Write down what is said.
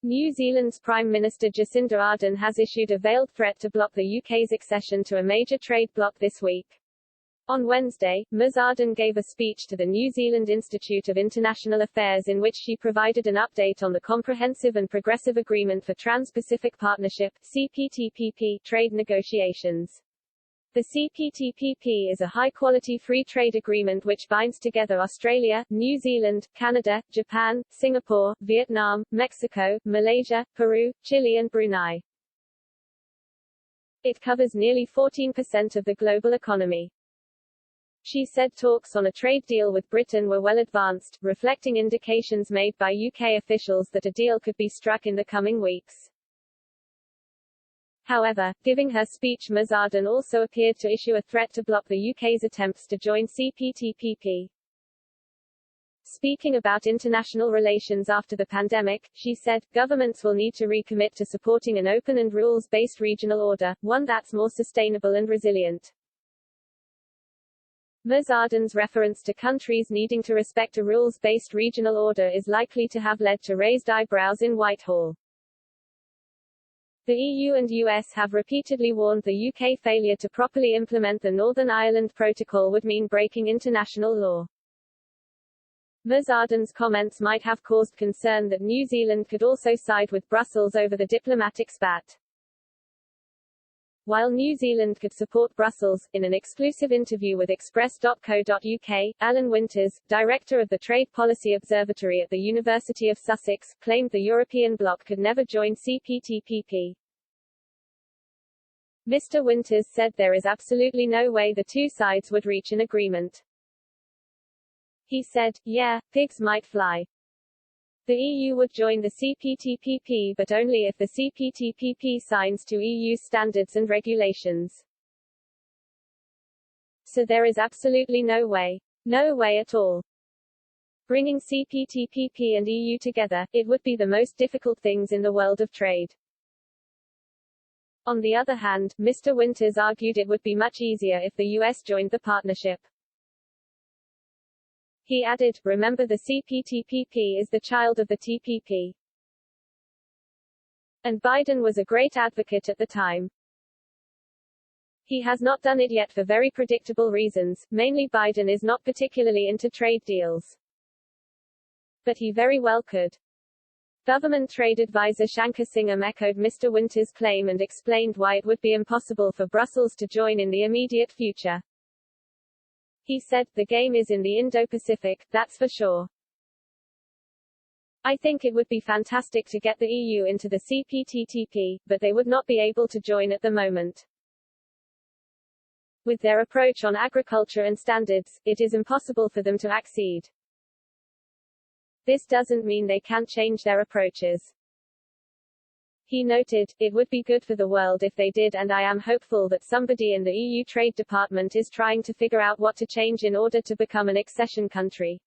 New Zealand's Prime Minister Jacinda Ardern has issued a veiled threat to block the UK's accession to a major trade bloc this week. On Wednesday, Ms. Ardern gave a speech to the New Zealand Institute of International Affairs in which she provided an update on the Comprehensive and Progressive Agreement for Trans-Pacific Partnership (CPTPP) trade negotiations. The CPTPP is a high-quality free trade agreement which binds together Australia, New Zealand, Canada, Japan, Singapore, Vietnam, Mexico, Malaysia, Peru, Chile and Brunei. It covers nearly 14% of the global economy. She said talks on a trade deal with Britain were well advanced, reflecting indications made by UK officials that a deal could be struck in the coming weeks. However, giving her speech, Ms. Ardern also appeared to issue a threat to block the UK's attempts to join CPTPP. Speaking about international relations after the pandemic, she said, governments will need to recommit to supporting an open and rules-based regional order, one that's more sustainable and resilient. Ms. Ardern's reference to countries needing to respect a rules-based regional order is likely to have led to raised eyebrows in Whitehall. The EU and US have repeatedly warned the UK failure to properly implement the Northern Ireland Protocol would mean breaking international law. Ms. Ardern's comments might have caused concern that New Zealand could also side with Brussels over the diplomatic spat. While New Zealand could support Brussels, in an exclusive interview with Express.co.uk, Alan Winters, director of the Trade Policy Observatory at the University of Sussex, claimed the European bloc could never join CPTPP. Mr. Winters said there is absolutely no way the two sides would reach an agreement. He said, "Yeah, pigs might fly. The EU would join the CPTPP but only if the CPTPP signs to EU standards and regulations. So there is absolutely no way. No way at all. Bringing CPTPP and EU together, it would be the most difficult things in the world of trade." On the other hand, Mr. Winters argued it would be much easier if the US joined the partnership. He added, "Remember the CPTPP is the child of the TPP. And Biden was a great advocate at the time. He has not done it yet for very predictable reasons, mainly Biden is not particularly into trade deals. But he very well could." Government trade advisor Shankar Singham echoed Mr. Winters' claim and explained why it would be impossible for Brussels to join in the immediate future. He said, "The game is in the Indo-Pacific, that's for sure. I think it would be fantastic to get the EU into the CPTPP, but they would not be able to join at the moment. With their approach on agriculture and standards, it is impossible for them to accede. This doesn't mean they can't change their approaches." He noted, "It would be good for the world if they did and I am hopeful that somebody in the EU Trade Department is trying to figure out what to change in order to become an accession country."